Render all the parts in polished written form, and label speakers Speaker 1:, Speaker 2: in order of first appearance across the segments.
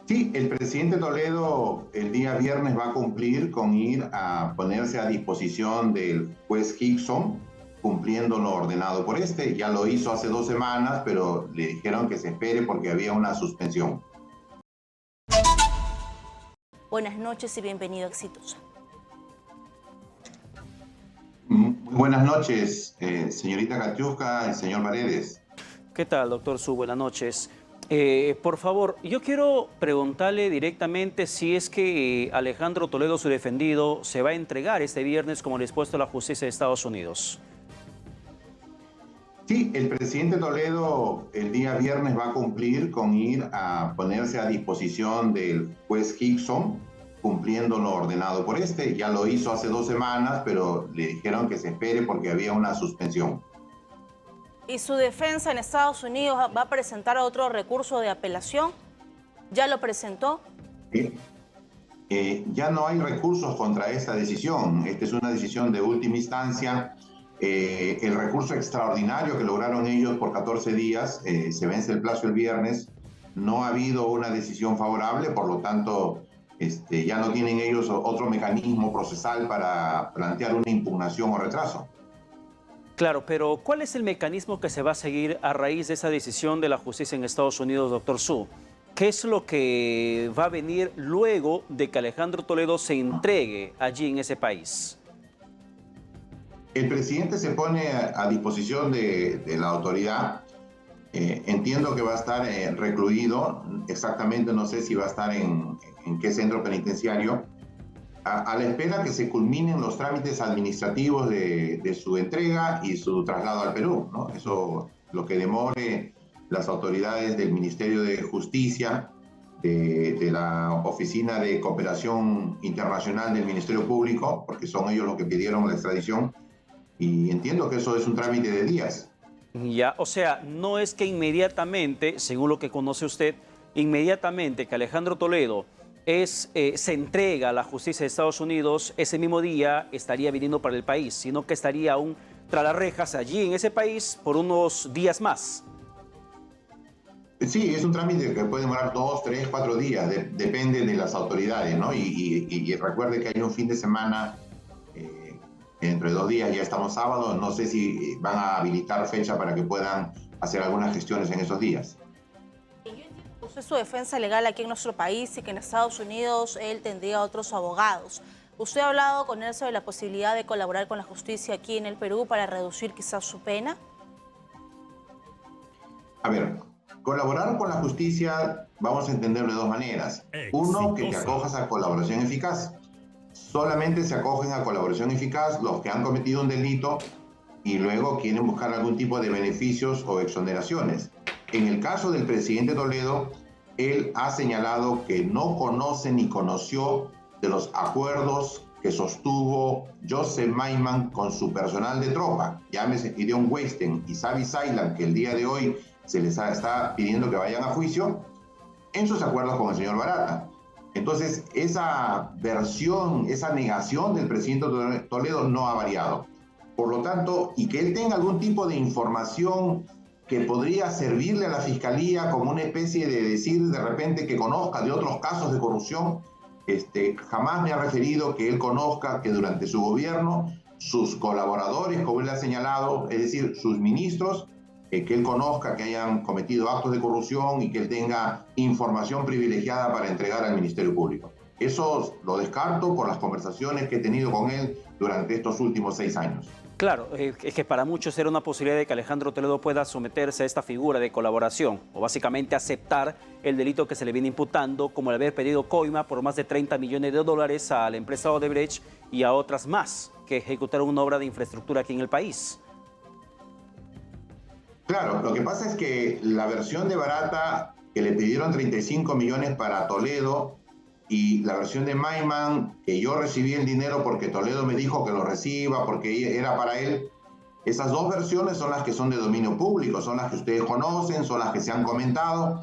Speaker 1: Sí, el presidente Toledo el día viernes va a cumplir con ir a ponerse a disposición del juez Hickson, cumpliendo lo ordenado por este. Ya lo hizo hace 2 semanas, pero le dijeron que se espere porque había una suspensión.
Speaker 2: Buenas noches y bienvenido a Exitosa.
Speaker 1: Muy buenas noches, señorita Katiuska y señor Paredes.
Speaker 3: ¿Qué tal, doctor Su? Buenas noches. Por favor, yo quiero preguntarle directamente si es que Alejandro Toledo, su defendido, se va a entregar este viernes como dispuesto a la justicia de Estados Unidos.
Speaker 1: Sí, el presidente Toledo el día viernes va a cumplir con ir a ponerse a disposición del juez Hickson, cumpliendo lo ordenado por este. Ya lo hizo hace 2 semanas, pero le dijeron que se espere porque había una suspensión.
Speaker 2: ¿Y su defensa en Estados Unidos va a presentar otro recurso de apelación? ¿Ya lo presentó?
Speaker 1: ¿Sí? Ya no hay recursos contra esta decisión. Esta es una decisión de última instancia. El recurso extraordinario que lograron ellos por 14 días, se vence el plazo el viernes. No ha habido una decisión favorable, por lo tanto, ya no tienen ellos otro mecanismo procesal para plantear una impugnación o retraso.
Speaker 3: Claro, pero ¿cuál es el mecanismo que se va a seguir a raíz de esa decisión de la justicia en Estados Unidos, doctor Su? ¿Qué es lo que va a venir luego de que Alejandro Toledo se entregue allí en ese país?
Speaker 1: El presidente se pone a disposición de la autoridad. Entiendo que va a estar recluido. Exactamente no sé si va a estar en qué centro penitenciario. A la espera que se culminen los trámites administrativos de su entrega y su traslado al Perú, ¿no? Eso, lo que demore las autoridades del Ministerio de Justicia, de la Oficina de Cooperación Internacional del Ministerio Público, porque son ellos los que pidieron la extradición, y entiendo que eso es un trámite de días.
Speaker 3: Ya, o sea, no es que inmediatamente, según lo que conoce usted, inmediatamente que Alejandro Toledo se entrega a la justicia de Estados Unidos, ese mismo día estaría viniendo para el país, sino que estaría aún tras las rejas allí en ese país por unos días más.
Speaker 1: Sí, es un trámite que puede demorar 2, 3, 4 días, depende de las autoridades, ¿no? Y recuerde que hay un fin de semana, dentro de 2 días, ya estamos sábado, no sé si van a habilitar fecha para que puedan hacer algunas gestiones en esos días.
Speaker 2: Usted es su defensa legal aquí en nuestro país y que en Estados Unidos él tendría otros abogados. ¿Usted ha hablado con él sobre la posibilidad de colaborar con la justicia aquí en el Perú para reducir quizás su pena?
Speaker 1: A ver, colaborar con la justicia vamos a entenderlo de 2 maneras. Uno, que te acojas a colaboración eficaz. Solamente se acogen a colaboración eficaz los que han cometido un delito y luego quieren buscar algún tipo de beneficios o exoneraciones. En el caso del presidente Toledo, él ha señalado que no conoce ni conoció de los acuerdos que sostuvo Joseph Maiman con su personal de tropa, llámese Gideon Westen y Savi Saylan, que el día de hoy se les está pidiendo que vayan a juicio, en sus acuerdos con el señor Barata. Entonces, esa versión, esa negación del presidente Toledo no ha variado. Por lo tanto, y que él tenga algún tipo de información que podría servirle a la Fiscalía como una especie de decir de repente que conozca de otros casos de corrupción, jamás me ha referido que él conozca que durante su gobierno sus colaboradores, como él ha señalado, es decir, sus ministros, que él conozca que hayan cometido actos de corrupción y que él tenga información privilegiada para entregar al Ministerio Público. Eso lo descarto por las conversaciones que he tenido con él durante estos últimos 6 años.
Speaker 3: Claro, es que para muchos era una posibilidad de que Alejandro Toledo pueda someterse a esta figura de colaboración o básicamente aceptar el delito que se le viene imputando, como el haber pedido coima por más de 30 millones de dólares a la empresa Odebrecht y a otras más que ejecutaron una obra de infraestructura aquí en el país.
Speaker 1: Claro, lo que pasa es que la versión de Barata, que le pidieron 35 millones para Toledo, y la versión de Maiman, que yo recibí el dinero porque Toledo me dijo que lo reciba, porque era para él. Esas 2 versiones son las que son de dominio público, son las que ustedes conocen, son las que se han comentado,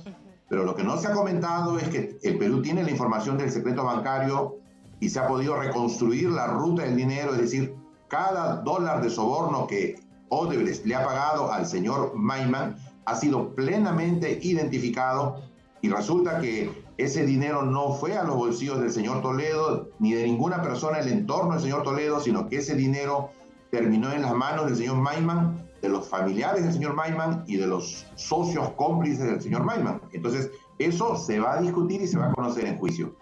Speaker 1: pero lo que no se ha comentado es que el Perú tiene la información del secreto bancario y se ha podido reconstruir la ruta del dinero, es decir, cada dólar de soborno que Odebrecht le ha pagado al señor Maiman ha sido plenamente identificado y resulta que ese dinero no fue a los bolsillos del señor Toledo ni de ninguna persona en el entorno del señor Toledo, sino que ese dinero terminó en las manos del señor Maiman, de los familiares del señor Maiman y de los socios cómplices del señor Maiman. Entonces, eso se va a discutir y se va a conocer en juicio.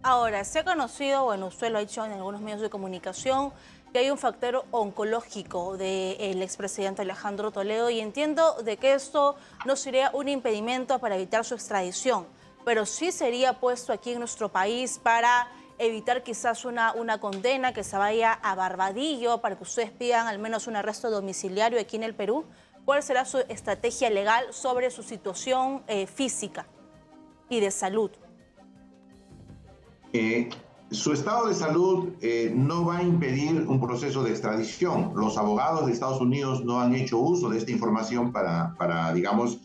Speaker 2: Ahora, se ha conocido, bueno, usted lo ha dicho en algunos medios de comunicación, que hay un factor oncológico del expresidente Alejandro Toledo, y entiendo de que esto no sería un impedimento para evitar su extradición, pero sí sería puesto aquí en nuestro país para evitar quizás una condena que se vaya a Barbadillo, para que ustedes pidan al menos un arresto domiciliario aquí en el Perú. ¿Cuál será su estrategia legal sobre su situación física y de salud?
Speaker 1: Su estado de salud no va a impedir un proceso de extradición. Los abogados de Estados Unidos no han hecho uso de esta información para digamos,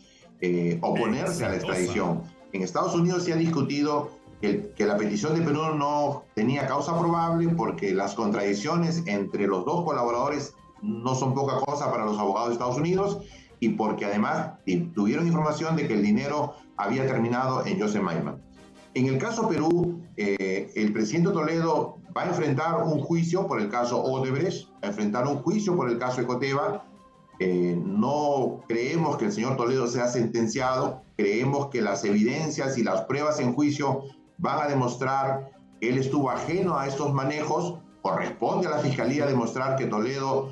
Speaker 1: oponerse a la extradición. En Estados Unidos se ha discutido que la petición de Perú no tenía causa probable porque las contradicciones entre los dos colaboradores no son poca cosa para los abogados de Estados Unidos y porque además tuvieron información de que el dinero había terminado en Joseph Maiman. En el caso Perú, el presidente Toledo va a enfrentar un juicio por el caso Odebrecht, va a enfrentar un juicio por el caso Ecoteva. No creemos que el señor Toledo sea sentenciado, creemos que las evidencias y las pruebas en juicio van a demostrar que él estuvo ajeno a estos manejos. Corresponde a la Fiscalía demostrar que Toledo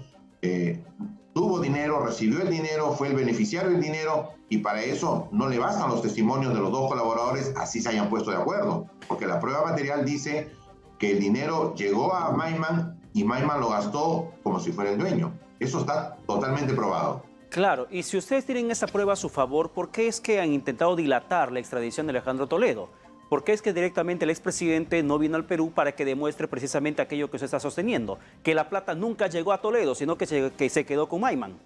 Speaker 1: tuvo dinero, recibió el dinero, fue el beneficiario del dinero, y para eso no le bastan los testimonios de los dos colaboradores, así se hayan puesto de acuerdo, porque la prueba material dice que el dinero llegó a Maiman y Maiman lo gastó como si fuera el dueño. Eso está totalmente probado.
Speaker 3: Claro, y si ustedes tienen esa prueba a su favor, ¿por qué es que han intentado dilatar la extradición de Alejandro Toledo? ¿Por qué es que directamente el expresidente no vino al Perú para que demuestre precisamente aquello que usted está sosteniendo? Que la plata nunca llegó a Toledo, sino que se quedó con Maiman.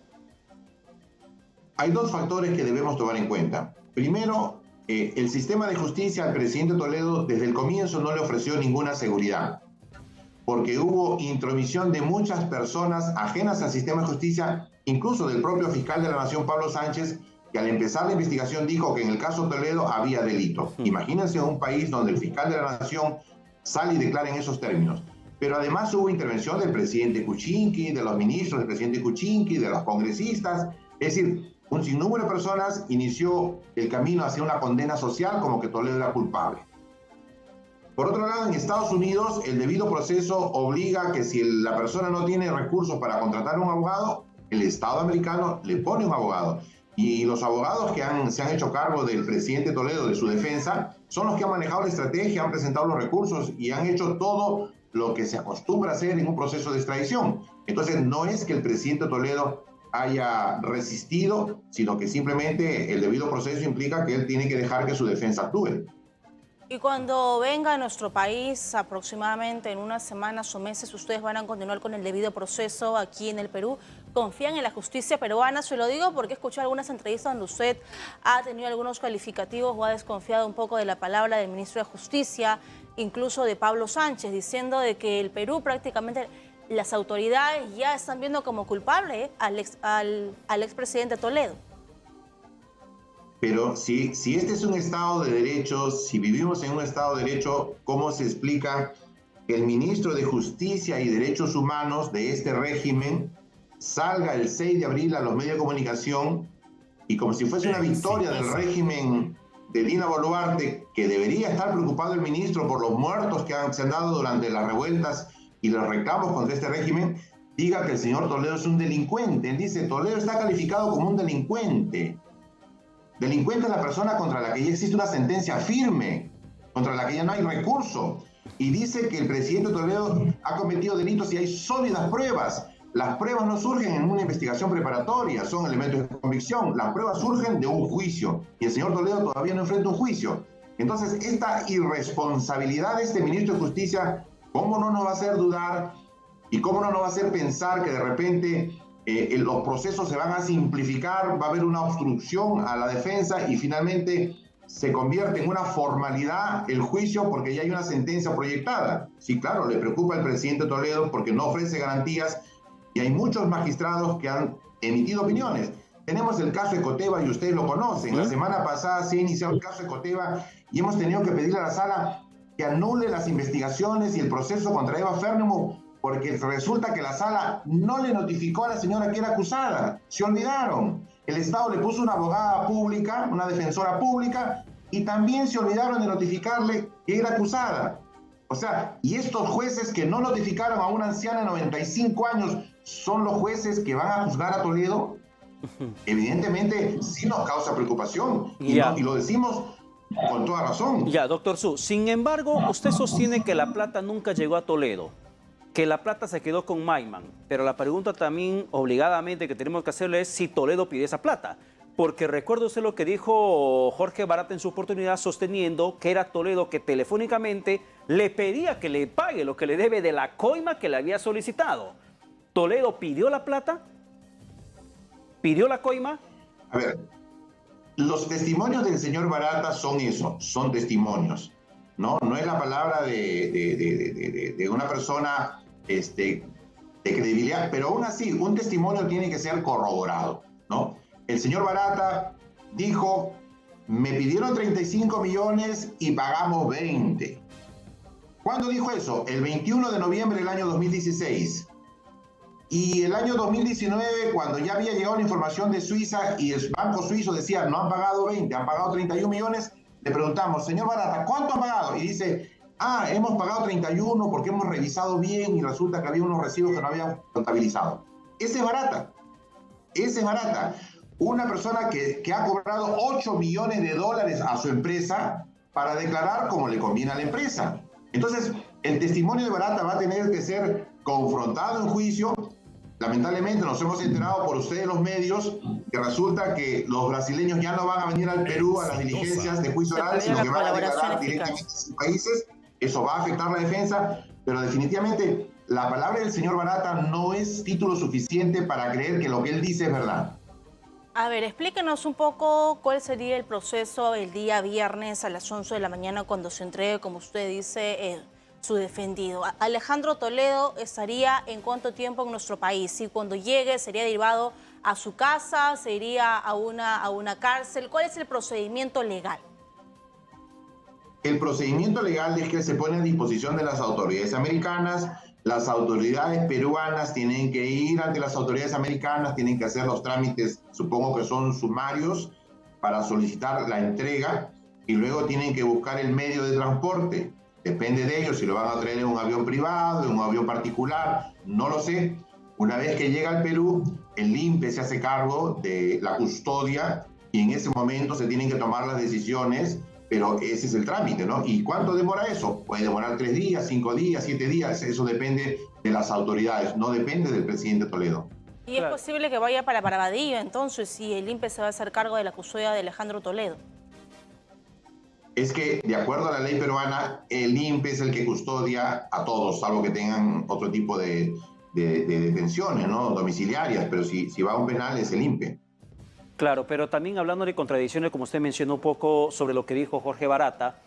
Speaker 1: Hay dos factores que debemos tomar en cuenta. Primero, el sistema de justicia al presidente Toledo desde el comienzo no le ofreció ninguna seguridad, porque hubo intromisión de muchas personas ajenas al sistema de justicia, incluso del propio fiscal de la Nación, Pablo Sánchez, que al empezar la investigación dijo que en el caso Toledo había delito. Imagínense un país donde el fiscal de la Nación sale y declara en esos términos. Pero además hubo intervención del presidente Kuczynski, de los ministros del presidente Kuczynski, de los congresistas. Es decir, un sinnúmero de personas inició el camino hacia una condena social como que Toledo era culpable. Por otro lado, en Estados Unidos, el debido proceso obliga que si la persona no tiene recursos para contratar a un abogado, el Estado americano le pone un abogado. Y los abogados que se han hecho cargo del presidente Toledo, de su defensa, son los que han manejado la estrategia, han presentado los recursos y han hecho todo lo que se acostumbra a hacer en un proceso de extradición. Entonces, no es que el presidente Toledo haya resistido, sino que simplemente el debido proceso implica que él tiene que dejar que su defensa actúe.
Speaker 2: Y cuando venga a nuestro país, aproximadamente en unas semanas o meses, ustedes van a continuar con el debido proceso aquí en el Perú. ¿Confían en la justicia peruana? Se lo digo porque he escuchado algunas entrevistas donde usted ha tenido algunos calificativos o ha desconfiado un poco de la palabra del ministro de Justicia, incluso de Pablo Sánchez, diciendo de que el Perú prácticamente las autoridades ya están viendo como culpable al expresidente Toledo.
Speaker 1: Pero si este es un Estado de Derecho, si vivimos en un Estado de Derecho, ¿cómo se explica que el ministro de Justicia y Derechos Humanos de este régimen salga el 6 de abril a los medios de comunicación y como si fuese una victoria del régimen de Dina Boluarte, que debería estar preocupado el ministro por los muertos que se han dado durante las revueltas y los reclamos contra este régimen, diga que el señor Toledo es un delincuente? Él dice, Toledo está calificado como un delincuente. Delincuente es la persona contra la que ya existe una sentencia firme, contra la que ya no hay recurso. Y dice que el presidente Toledo ha cometido delitos y hay sólidas pruebas. Las pruebas no surgen en una investigación preparatoria, son elementos de convicción. Las pruebas surgen de un juicio. Y el señor Toledo todavía no enfrenta un juicio. Entonces, esta irresponsabilidad de este ministro de Justicia, ¿cómo no nos va a hacer dudar? ¿Y cómo no nos va a hacer pensar que de repente los procesos se van a simplificar, va a haber una obstrucción a la defensa y finalmente se convierte en una formalidad el juicio porque ya hay una sentencia proyectada? Sí, claro, le preocupa al presidente Toledo porque no ofrece garantías y hay muchos magistrados que han emitido opiniones. tenemos el caso Ecoteva y ustedes lo conocen. La semana pasada se ha iniciado el caso Ecoteva y hemos tenido que pedirle a la sala que anule las investigaciones y el proceso contra Eva Fernemu, porque resulta que la sala no le notificó a la señora que era acusada. Se olvidaron. El Estado le puso una abogada pública, una defensora pública, y también se olvidaron de notificarle que era acusada. O sea, y estos jueces que no notificaron a una anciana de 95 años son los jueces que van a juzgar a Toledo. Evidentemente sí nos causa preocupación y lo decimos con toda razón.
Speaker 3: Ya, doctor Su, sin embargo, usted sostiene que la plata nunca llegó a Toledo, que la plata se quedó con Maiman, pero la pregunta también obligadamente que tenemos que hacerle es si Toledo pidió esa plata. Porque recuerdo usted lo que dijo Jorge Barata en su oportunidad, sosteniendo que era Toledo que telefónicamente le pedía que le pague lo que le debe de la coima que le había solicitado. ¿Toledo pidió la plata? ¿Pidió la coima?
Speaker 1: A ver, los testimonios del señor Barata son eso, son testimonios. No es la palabra de una persona de credibilidad, pero aún así un testimonio tiene que ser corroborado, ¿no? El señor Barata dijo, me pidieron 35 millones y pagamos 20. ¿Cuándo dijo eso? El 21 de noviembre del año 2016. Y el año 2019, cuando ya había llegado la información de Suiza y el banco suizo decía, no han pagado 20, han pagado 31 millones, le preguntamos, señor Barata, ¿cuánto han pagado? Y dice, hemos pagado 31 porque hemos revisado bien y resulta que había unos recibos que no habían contabilizado. Ese es Barata. Ese es Barata. Una persona que ha cobrado 8 millones de dólares a su empresa para declarar como le conviene a la empresa. Entonces, el testimonio de Barata va a tener que ser confrontado en juicio. Lamentablemente nos hemos enterado por ustedes los medios que resulta que los brasileños ya no van a venir al Perú a las diligencias de juicio oral, sino que van a declarar directamente en sus países. Eso va a afectar la defensa, pero definitivamente la palabra del señor Barata no es título suficiente para creer que lo que él dice es verdad.
Speaker 2: A ver, explíquenos un poco cuál sería el proceso el día viernes a las 11 de la mañana cuando se entregue, como usted dice, su defendido. Alejandro Toledo estaría en cuánto tiempo en nuestro país, y cuando llegue sería derivado a su casa, se iría a una cárcel. ¿Cuál es el procedimiento legal?
Speaker 1: El procedimiento legal es que se pone a disposición de las autoridades americanas. Las autoridades peruanas tienen que ir ante las autoridades americanas, tienen que hacer los trámites, supongo que son sumarios, para solicitar la entrega, y luego tienen que buscar el medio de transporte. Depende de ellos si lo van a traer en un avión privado, en un avión particular, no lo sé. Una vez que llega al Perú, el INPE se hace cargo de la custodia y en ese momento se tienen que tomar las decisiones, pero ese es el trámite, ¿no? ¿Y cuánto demora eso? Puede demorar 3 días, 5 días, 7 días, eso depende de las autoridades, no depende del presidente Toledo.
Speaker 2: ¿Y es posible que vaya para Barbadillo entonces si el INPE se va a hacer cargo de la custodia de Alejandro Toledo?
Speaker 1: Es que, de acuerdo a la ley peruana, el INPE es el que custodia a todos, salvo que tengan otro tipo de detenciones, ¿no? Domiciliarias, pero si va a un penal es el INPE.
Speaker 3: Claro, pero también hablando de contradicciones, como usted mencionó un poco sobre lo que dijo Jorge Barata,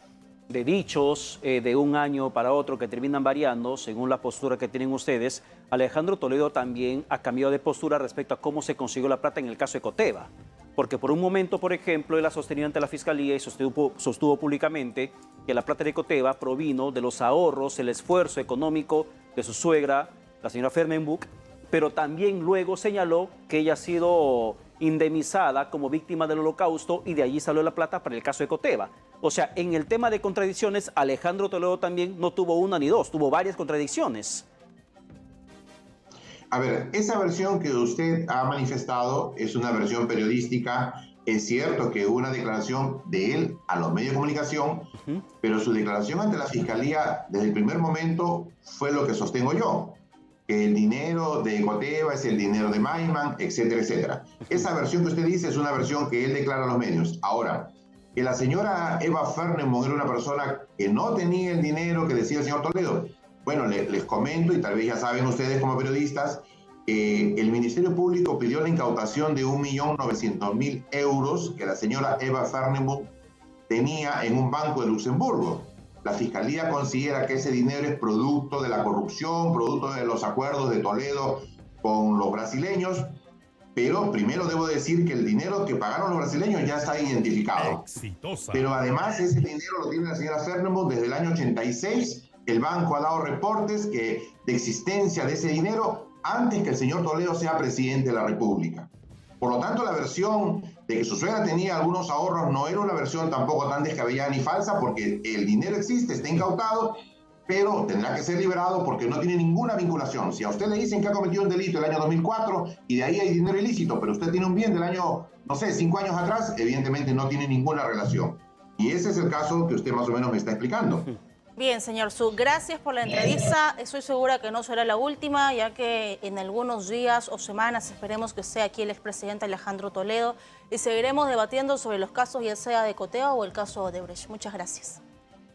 Speaker 3: de dichos de un año para otro que terminan variando según la postura que tienen ustedes, Alejandro Toledo también ha cambiado de postura respecto a cómo se consiguió la plata en el caso Ecoteva. Porque por un momento, por ejemplo, él ha sostenido ante la Fiscalía y sostuvo públicamente que la plata de Ecoteva provino de los ahorros, el esfuerzo económico de su suegra, la señora Fernenbuch, pero también luego señaló que ella ha sido indemnizada como víctima del Holocausto y de allí salió la plata para el caso Ecoteva. O sea, en el tema de contradicciones, Alejandro Toledo también no tuvo una ni dos, tuvo varias contradicciones.
Speaker 1: A ver, esa versión que usted ha manifestado es una versión periodística. Es cierto que hubo una declaración de él a los medios de comunicación, pero su declaración ante la Fiscalía desde el primer momento fue lo que sostengo yo, que el dinero de Ecoteva es el dinero de Maiman, etcétera, etcétera. Esa versión que usted dice es una versión que él declara a los medios. Ahora, que la señora Eva Fernenbuch era una persona que no tenía el dinero que decía el señor Toledo. Bueno, les comento, y tal vez ya saben ustedes como periodistas, el Ministerio Público pidió la incautación de 1.900.000 euros que la señora Eva Fernenbuch tenía en un banco de Luxemburgo. La Fiscalía considera que ese dinero es producto de la corrupción, producto de los acuerdos de Toledo con los brasileños, pero primero debo decir que el dinero que pagaron los brasileños ya está identificado.
Speaker 4: Exitosa.
Speaker 1: Pero además ese dinero lo tiene la señora Fernandes desde el año 86. El banco ha dado reportes de existencia de ese dinero antes que el señor Toledo sea presidente de la República. Por lo tanto, la versión de que su suegra tenía algunos ahorros no era una versión tampoco tan descabellada ni falsa, porque el dinero existe, está incautado, pero tendrá que ser liberado porque no tiene ninguna vinculación. Si a usted le dicen que ha cometido un delito el año 2004 y de ahí hay dinero ilícito, pero usted tiene un bien del año, no sé, 5 años atrás, evidentemente no tiene ninguna relación. Y ese es el caso que usted más o menos me está explicando.
Speaker 2: Bien, señor Su, gracias por la entrevista. Estoy segura que no será la última, ya que en algunos días o semanas esperemos que sea aquí el expresidente Alejandro Toledo y seguiremos debatiendo sobre los casos, ya sea de Coteo o el caso de Odebrecht. Muchas gracias.